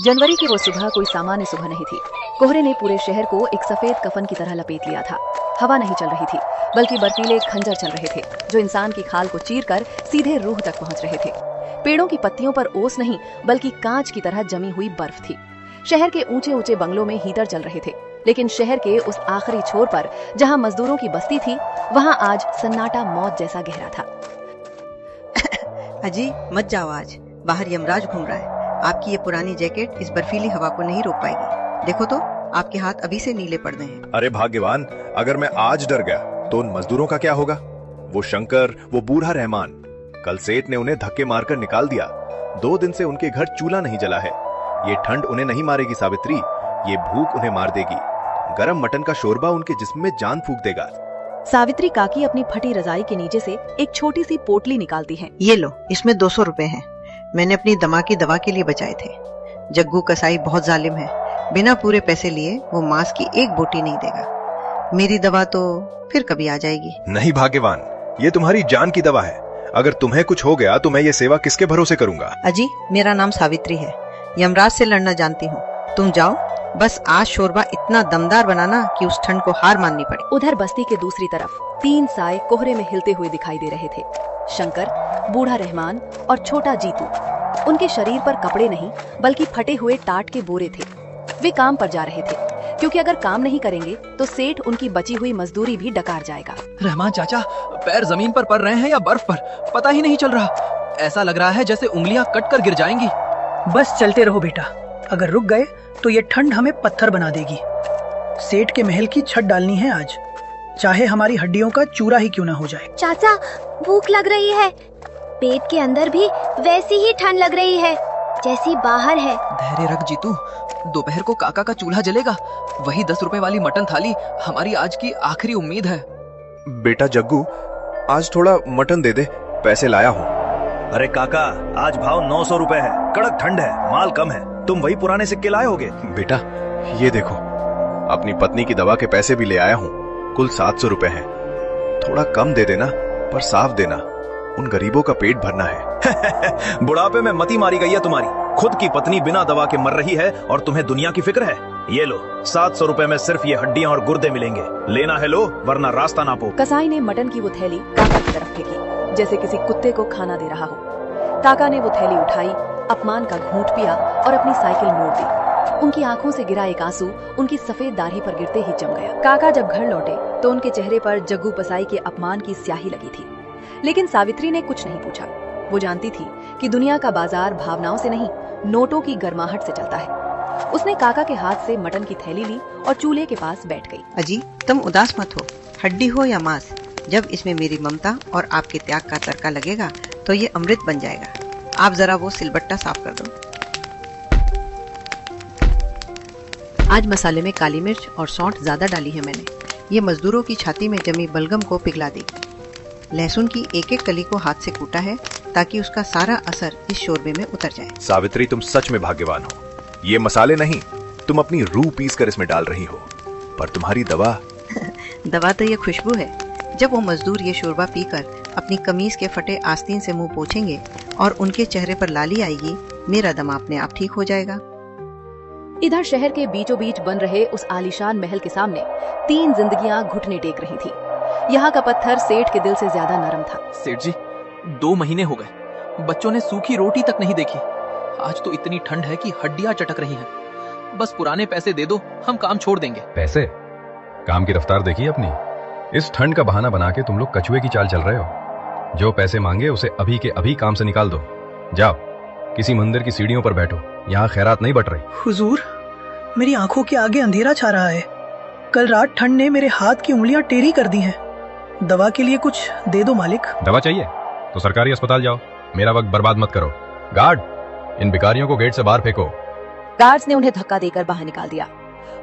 जनवरी की वो सुबह कोई सामान्य सुबह नहीं थी। कोहरे ने पूरे शहर को एक सफेद कफन की तरह लपेट लिया था। हवा नहीं चल रही थी, बल्कि बर्फीले खंजर चल रहे थे जो इंसान की खाल को चीरकर सीधे रूह तक पहुंच रहे थे। पेड़ों की पत्तियों पर ओस नहीं, बल्कि कांच की तरह जमी हुई बर्फ थी। शहर के ऊंचे ऊंचे बंगलों में हीटर चल रहे थे, लेकिन शहर के उस आखिरी छोर पर जहां मजदूरों की बस्ती थी, वहां आज सन्नाटा मौत जैसा गहरा था। अजी मत जाओ, आज बाहर यमराज घूम रहा है। आपकी ये पुरानी जैकेट इस बर्फीली हवा को नहीं रोक पाएगी। देखो तो, आपके हाथ अभी से नीले पड़ गए हैं। अरे भाग्यवान, अगर मैं आज डर गया तो उन मजदूरों का क्या होगा? वो शंकर, वो बूढ़ा रहमान, कल सेठ ने उन्हें धक्के मारकर निकाल दिया। 2 दिन से उनके घर चूल्हा नहीं जला है। ये ठंड उन्हें नहीं मारेगी सावित्री, ये भूख उन्हें मार देगी। गरम मटन का शोरबा उनके जिस्म में जान फूंक देगा। सावित्री काकी अपनी फटी रजाई के नीचे से एक छोटी सी पोटली निकालती हैं। ये लो, इसमें 200 रुपए हैं। मैंने अपनी दमा की दवा के लिए बचाए थे। जग्गू कसाई बहुत जालिम है, बिना पूरे पैसे लिए वो मांस की एक बोटी नहीं देगा। मेरी दवा तो फिर कभी आ जाएगी। नहीं भाग्यवान, ये तुम्हारी जान की दवा है। अगर तुम्हें कुछ हो गया तो मैं ये सेवा किसके भरोसे करूंगा? अजी मेरा नाम सावित्री है, यमराज से लड़ना जानती हूँ। तुम जाओ, बस आज शोरबा इतना दमदार बनाना कि उस ठंड को हार माननी पड़े। उधर बस्ती के दूसरी तरफ 3 साए कोहरे में हिलते हुए दिखाई दे रहे थे। शंकर, बूढ़ा रहमान और छोटा जीतू। उनके शरीर पर कपड़े नहीं, बल्कि फटे हुए टाट के बोरे थे। वे काम पर जा रहे थे, क्योंकि अगर काम नहीं करेंगे तो सेठ उनकी बची हुई मजदूरी भी डकार जाएगा। रहमान चाचा, पैर जमीन पर पड़ रहे हैं या बर्फ पर, पता ही नहीं चल रहा। ऐसा लग रहा है जैसे उंगलियां कट कर गिर जाएंगी। बस चलते रहो बेटा, अगर रुक गए तो ये ठंड हमें पत्थर बना देगी। सेठ के महल की छत डालनी है आज, चाहे हमारी हड्डियों का चूरा ही क्यों ना हो जाए। चाचा, भूख लग रही है। पेट के अंदर भी वैसी ही ठंड लग रही है जैसी बाहर है। धैर्य रख जीतू, दोपहर को काका का चूल्हा जलेगा। वही 10 रुपए वाली मटन थाली हमारी आज की आखिरी उम्मीद है। बेटा जग्गू, आज थोड़ा मटन दे दे, पैसे लाया हूँ। अरे काका, आज भाव 900 रुपए है। कड़क ठंड है, माल कम है। तुम वही पुराने सिक्के लाए होगे। बेटा ये देखो, अपनी पत्नी की दवा के पैसे भी ले आया हूँ। कुल 700 रुपए हैं। थोड़ा कम दे देना, पर साफ देना, उन गरीबों का पेट भरना है। बुढ़ापे में मती मारी गई है तुम्हारी। खुद की पत्नी बिना दवा के मर रही है और तुम्हें दुनिया की फिक्र है। ये लो, 700 रुपए में सिर्फ ये हड्डियां और गुर्दे मिलेंगे। लेना है लो, वरना रास्ता नापो। कसाई ने मटन की वो थैली काका की तरफ फेंकी, जैसे किसी कुत्ते को खाना दे रहा हो। काका ने वो थैली उठाई, अपमान का घूंट पिया और अपनी साइकिल मोड़ दी। उनकी आंखों से गिरा एक आंसू उनकी सफेद दाढ़ी पर गिरते ही जम गया। काका जब घर लौटे तो उनके चेहरे पर जग्गू कसाई के अपमान की स्याही लगी थी, लेकिन सावित्री ने कुछ नहीं पूछा। वो जानती थी कि दुनिया का बाजार भावनाओं से नहीं, नोटों की गर्माहट से चलता है। उसने काका के हाथ से मटन की थैली ली और चूल्हे के पास बैठ गई। अजी तुम उदास मत हो, हड्डी हो या मांस, जब इसमें मेरी ममता और आपके त्याग का तड़का लगेगा तो ये अमृत बन जाएगा। आप जरा वो सिलबट्टा साफ कर दो। आज मसाले में काली मिर्च और सौंठ ज्यादा डाली है मैंने। ये मजदूरों की छाती में जमी बलगम को पिघला देगी। लहसुन की एक एक कली को हाथ से कूटा है ताकि उसका सारा असर इस शोरबे में उतर जाए। सावित्री, तुम सच में भाग्यवान हो। ये मसाले नहीं, तुम अपनी रूह पीस कर इसमें डाल रही हो। पर तुम्हारी दवा दवा तो ये खुशबू है। जब वो मजदूर ये शोरबा पीकर अपनी कमीज के फटे आस्तीन से मुंह पोंछेंगे और उनके चेहरे पर लाली आएगी, मेरा दमा अपने आप ठीक हो जाएगा। इधर शहर के बीचों बीच बन रहे उस आलीशान महल के सामने 3 जिंदगियां घुटने टेक रही थी। यहाँ का पत्थर सेठ के दिल से ज्यादा नरम था। सेठ जी, 2 महीने हो गए, बच्चों ने सूखी रोटी तक नहीं देखी। आज तो इतनी ठंड है कि हड्डियां चटक रही हैं। बस पुराने पैसे दे दो, हम काम छोड़ देंगे। पैसे? काम की रफ्तार देखिए अपनी। इस ठंड का बहाना बना के तुम लोग कछुए की चाल चल रहे हो। जो पैसे मांगे उसे अभी के अभी काम से निकाल दो। जाओ, किसी मंदिर की सीढ़ियों पर बैठो, यहाँ खैरात नहीं बट रही। हुजूर, मेरी आंखों के आगे अंधेरा छा रहा है। कल रात ठंड ने मेरे हाथ की उंगलियां टेढ़ी कर दी हैं। दवा के लिए कुछ दे दो मालिक। दवा चाहिए तो सरकारी अस्पताल जाओ, मेरा वक्त बर्बाद मत करो। गार्ड, इन भिखारियों को गेट से बाहर फेंको। गार्ड्स ने उन्हें धक्का देकर बाहर निकाल दिया।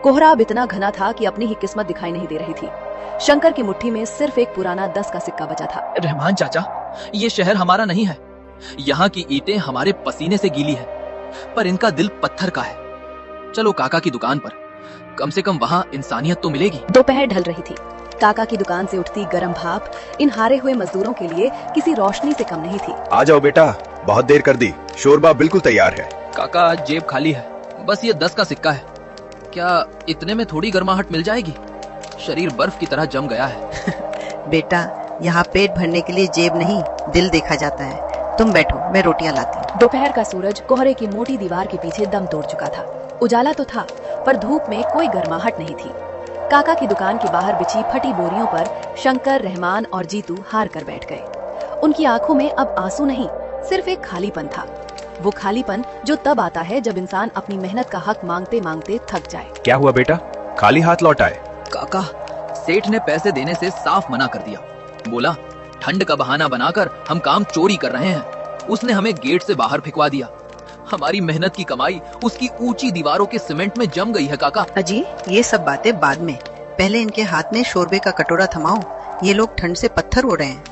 कोहरा अब इतना घना था कि अपनी ही किस्मत दिखाई नहीं दे रही थी। शंकर की मुट्ठी में सिर्फ एक पुराना 10 का सिक्का बचा था। रहमान चाचा, ये शहर हमारा नहीं है। यहाँ की ईंटें हमारे पसीने से गीली है, पर इनका दिल पत्थर का है। चलो काका की दुकान पर, कम से कम वहाँ इंसानियत तो मिलेगी। दोपहर ढल रही थी। काका की दुकान से उठती गर्म भाप इन हारे हुए मजदूरों के लिए किसी रोशनी से कम नहीं थी। आ जाओ बेटा, बहुत देर कर दी, शोरबा बिल्कुल तैयार है। काका जेब खाली है, बस ये 10 का सिक्का है। क्या इतने में थोड़ी गर्माहट मिल जाएगी? शरीर बर्फ की तरह जम गया है। बेटा, यहाँ पेट भरने के लिए जेब नहीं, दिल देखा जाता है। तुम बैठो, मैं रोटियां लाती हूँ। दोपहर का सूरज कोहरे की मोटी दीवार के पीछे दम तोड़ चुका था। उजाला तो था, पर धूप में कोई गर्माहट नहीं थी। काका की दुकान के बाहर बिछी फटी बोरियों पर शंकर, रहमान और जीतू हार कर बैठ गए। उनकी आंखों में अब आंसू नहीं, सिर्फ एक खालीपन था। वो खालीपन जो तब आता है जब इंसान अपनी मेहनत का हक मांगते मांगते थक जाए। क्या हुआ बेटा, खाली हाथ लौट आए? काका, सेठ ने पैसे देने से साफ मना कर दिया। बोला ठंड का बहाना बनाकर हम काम चोरी कर रहे हैं। उसने हमें गेट से बाहर फेंकवा दिया। हमारी मेहनत की कमाई उसकी ऊंची दीवारों के सीमेंट में जम गई है। काका अजी, ये सब बातें बाद में, पहले इनके हाथ में शोरबे का कटोरा थमाओ। ये लोग ठंड से पत्थर हो रहे हैं।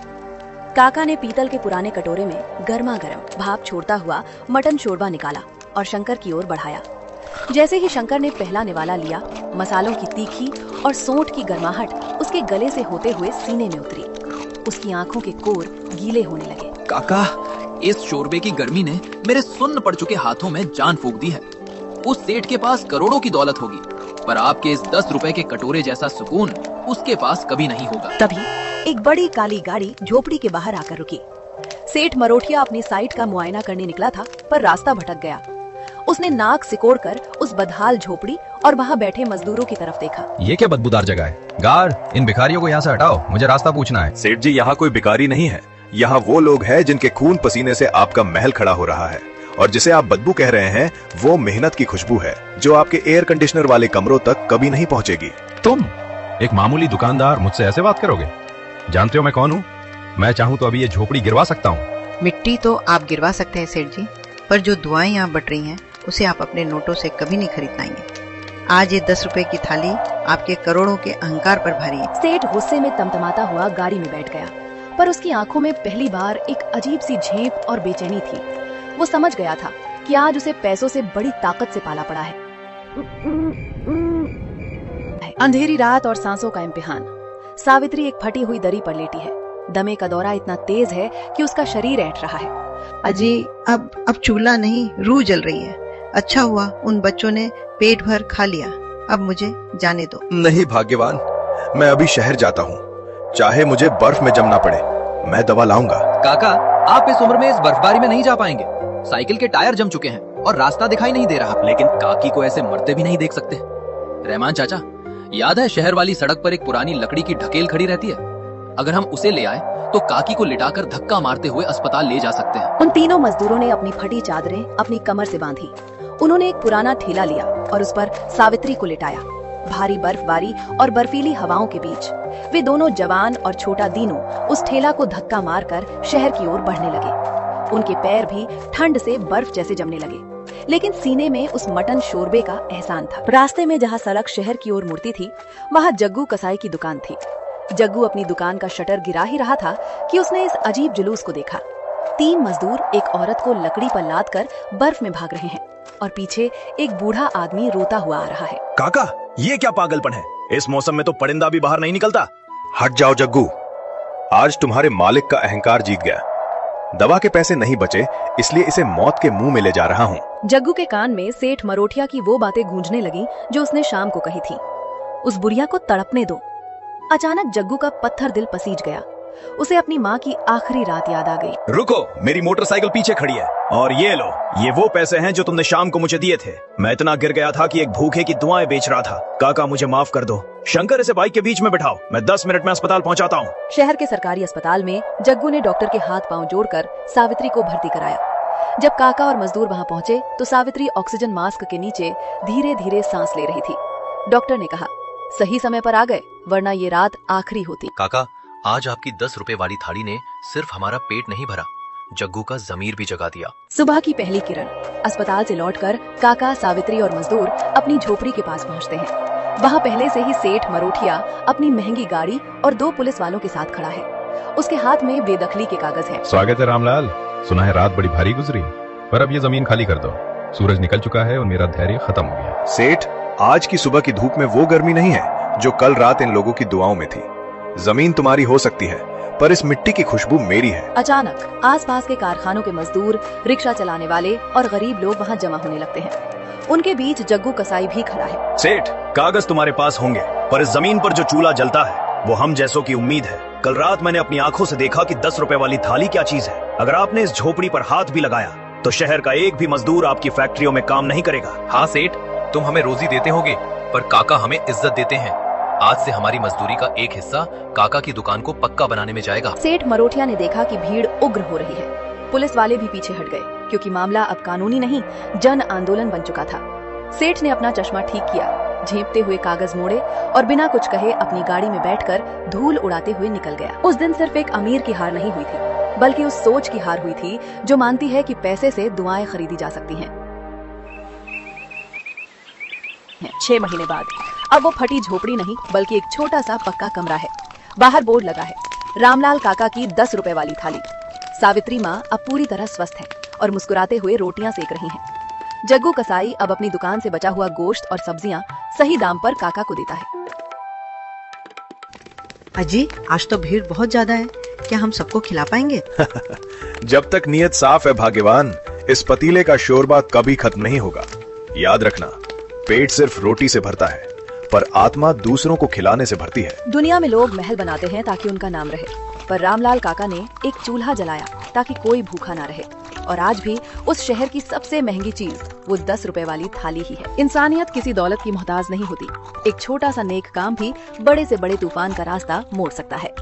काका ने पीतल के पुराने कटोरे में गर्मा गर्म भाप छोड़ता हुआ मटन शोरबा निकाला और शंकर की ओर बढ़ाया। जैसे ही शंकर ने पहला निवाला लिया, मसालों की तीखी और सोंठ की गर्माहट उसके गले से होते हुए सीने में उतरी। उसकी आंखों के कोर गीले होने लगे। काका, इस शोरबे की गर्मी ने मेरे सुन्न पड़ चुके हाथों में जान फूंक दी है। उस सेठ के पास करोड़ों की दौलत होगी, पर आपके इस 10 रुपए के कटोरे जैसा सुकून उसके पास कभी नहीं होगा। तभी एक बड़ी काली गाड़ी झोपड़ी के बाहर आकर रुकी। सेठ मरोठिया अपनी साइट का मुआयना करने निकला था, पर रास्ता भटक गया। उसने नाक सिकोड़कर उस बदहाल झोपड़ी और वहाँ बैठे मजदूरों की तरफ देखा। ये क्या बदबूदार जगह है? गार्ड, इन भिखारियों को यहाँ से हटाओ, मुझे रास्ता पूछना है। सेठ जी, यहाँ कोई भिखारी नहीं है। यहाँ वो लोग हैं जिनके खून पसीने से आपका महल खड़ा हो रहा है, और जिसे आप बदबू कह रहे हैं वो मेहनत की खुशबू है जो आपके एयर कंडीशनर वाले कमरों तक कभी नहीं पहुँचेगी। तुम एक मामूली दुकानदार मुझसे ऐसे बात करोगे? जानते हो मैं कौन हूँ? मैं चाहूँ तो अभी ये झोपड़ी गिरवा सकता हूँ। मिट्टी तो आप गिरवा सकते हैं सेठ जी, पर जो दुआएं यहाँ बट रही हैं उसे आप अपने नोटों से कभी नहीं खरीद पाएंगे। आज ये 10 रुपए की थाली आपके करोड़ों के अहंकार पर भारी है। सेठ गुस्से में तमतमाता हुआ गाड़ी में बैठ गया, पर उसकी आंखों में पहली बार एक अजीब सी झेप और बेचैनी थी। वो समझ गया था कि आज उसे पैसों से बड़ी ताकत से पाला पड़ा है। अंधेरी रात और सांसों का इम्तिहान। सावित्री एक फटी हुई दरी पर लेटी है। दमे का दौरा इतना तेज है कि उसका शरीर ऐंठ रहा है। अजी, अब चूल्हा नहीं, रूह जल रही है। अच्छा हुआ उन बच्चों ने पेट भर खा लिया। अब मुझे जाने दो। नहीं भाग्यवान, मैं अभी शहर जाता हूँ, चाहे मुझे बर्फ में जमना पड़े, मैं दवा लाऊंगा। काका, आप इस उम्र में इस बर्फबारी में नहीं जा पाएंगे। साइकिल के टायर जम चुके हैं और रास्ता दिखाई नहीं दे रहा। लेकिन काकी को ऐसे मरते भी नहीं देख सकते। रहमान चाचा, याद है शहर वाली सड़क पर एक पुरानी लकड़ी की ढकेल खड़ी रहती है? अगर हम उसे ले आए तो काकी को लिटाकर धक्का मारते हुए अस्पताल ले जा सकते हैं। उन तीनों मजदूरों ने अपनी फटी चादरें अपनी कमर से बांधी। उन्होंने एक पुराना ठेला लिया और उस पर सावित्री को लिटाया। भारी बर्फबारी और बर्फीली हवाओं के बीच वे दोनों जवान और छोटा दीनू उस ठेला को धक्का मारकर शहर की ओर बढ़ने लगे। उनके पैर भी ठंड से बर्फ जैसे जमने लगे, लेकिन सीने में उस मटन शोरबे का एहसान था। रास्ते में जहाँ सड़क शहर की ओर मुड़ती थी, वहाँ जग्गू कसाई की दुकान थी। जग्गू अपनी दुकान का शटर गिरा ही रहा था कि उसने इस अजीब जुलूस को देखा। 3 मजदूर एक औरत को लकड़ी पर लाद कर बर्फ में भाग रहे हैं और पीछे एक बूढ़ा आदमी रोता हुआ आ रहा है। काका, ये क्या पागलपन है? इस मौसम में तो परिंदा भी बाहर नहीं निकलता। हट जाओ जग्गू, आज तुम्हारे मालिक का अहंकार जीत गया। दवा के पैसे नहीं बचे, इसलिए इसे मौत के मुंह में ले जा रहा हूँ। जग्गू के कान में सेठ मरोठिया की वो बातें गूंजने लगी जो उसने शाम को कही थी। उस बुढ़िया को तड़पने दो। अचानक जग्गू का पत्थर दिल पसीज गया। उसे अपनी माँ की आखिरी रात याद आ गई। रुको, मेरी मोटरसाइकिल पीछे खड़ी है और ये लो, ये वो पैसे हैं जो तुमने शाम को मुझे दिए थे। मैं इतना गिर गया था कि एक भूखे की दुआएं बेच रहा था। काका, मुझे माफ कर दो। शंकर, इसे बाइक के बीच में बिठाओ, मैं 10 मिनट में अस्पताल पहुंचाता हूँ। शहर के सरकारी अस्पताल में जग्गू ने डॉक्टर के हाथ पांव जोड़कर सावित्री को भर्ती कराया। जब काका और मजदूर वहां पहुंचे तो सावित्री ऑक्सीजन मास्क के नीचे धीरे धीरे सांस ले रही थी। डॉक्टर ने कहा, सही समय पर आ गए, वरना ये रात आखिरी होती। काका, आज आपकी 10 रुपए वाली थाली ने सिर्फ हमारा पेट नहीं भरा, जग्गू का जमीर भी जगा दिया। सुबह की पहली किरण। अस्पताल से लौटकर काका, सावित्री और मजदूर अपनी झोपड़ी के पास पहुंचते हैं। वहां पहले से ही सेठ मरोठिया अपनी महंगी गाड़ी और 2 पुलिस वालों के साथ खड़ा है। उसके हाथ में बेदखली के कागज है। स्वागत है रामलाल। सुना है रात बड़ी भारी गुजरी, पर अब ये जमीन खाली कर दो। सूरज निकल चुका है और मेरा धैर्य खत्म हो गया। सेठ, आज की सुबह की धूप में वो गर्मी नहीं है जो कल रात इन लोगों की दुआओं में थी। जमीन तुम्हारी हो सकती है, पर इस मिट्टी की खुशबू मेरी है। अचानक आसपास के कारखानों के मजदूर, रिक्शा चलाने वाले और गरीब लोग वहाँ जमा होने लगते हैं। उनके बीच जग्गू कसाई भी खड़ा है। सेठ, कागज तुम्हारे पास होंगे, पर इस जमीन पर जो चूल्हा जलता है वो हम जैसों की उम्मीद है। कल रात मैंने अपनी आंखों से देखा कि 10 रुपए वाली थाली क्या चीज है। अगर आपने इस झोपड़ी पर हाथ भी लगाया तो शहर का एक भी मजदूर आपकी फैक्ट्रियों में काम नहीं करेगा। हाँ सेठ, तुम हमें रोजी देते होगे, पर काका हमें इज्जत देते हैं। आज से हमारी मजदूरी का एक हिस्सा काका की दुकान को पक्का बनाने में जाएगा। सेठ मरोठिया ने देखा कि भीड़ उग्र हो रही है। पुलिस वाले भी पीछे हट गए, क्योंकि मामला अब कानूनी नहीं, जन आंदोलन बन चुका था। सेठ ने अपना चश्मा ठीक किया, झेपते हुए कागज मोड़े और बिना कुछ कहे अपनी गाड़ी में बैठकर धूल उड़ाते हुए निकल गया। उस दिन सिर्फ एक अमीर की हार नहीं हुई थी, बल्कि उस सोच की हार हुई थी जो मानती है कि पैसे से दुआएं खरीदी जा सकती हैं। 6 महीने बाद अब वो फटी झोपड़ी नहीं, बल्कि एक छोटा सा पक्का कमरा है। बाहर बोर्ड लगा है, रामलाल काका की 10 रुपए वाली थाली। सावित्री माँ अब पूरी तरह स्वस्थ है और मुस्कुराते हुए रोटियां सेक रही हैं। जग्गू कसाई अब अपनी दुकान से बचा हुआ गोश्त और सब्जियां सही दाम पर काका को देता है। अजी, आज तो भीड़ बहुत ज्यादा है, क्या हम सबको खिला पाएंगे? जब तक नीयत साफ है भाग्यवान, इस पतीले का शोरबा कभी खत्म नहीं होगा। याद रखना, पेट सिर्फ रोटी से भरता है, पर आत्मा दूसरों को खिलाने से भरती है। दुनिया में लोग महल बनाते हैं ताकि उनका नाम रहे, पर रामलाल काका ने एक चूल्हा जलाया ताकि कोई भूखा ना रहे। और आज भी उस शहर की सबसे महंगी चीज वो 10 रुपए वाली थाली ही है। इंसानियत किसी दौलत की मोहताज नहीं होती। एक छोटा सा नेक काम भी बड़े से बड़े तूफान का रास्ता मोड़ सकता है।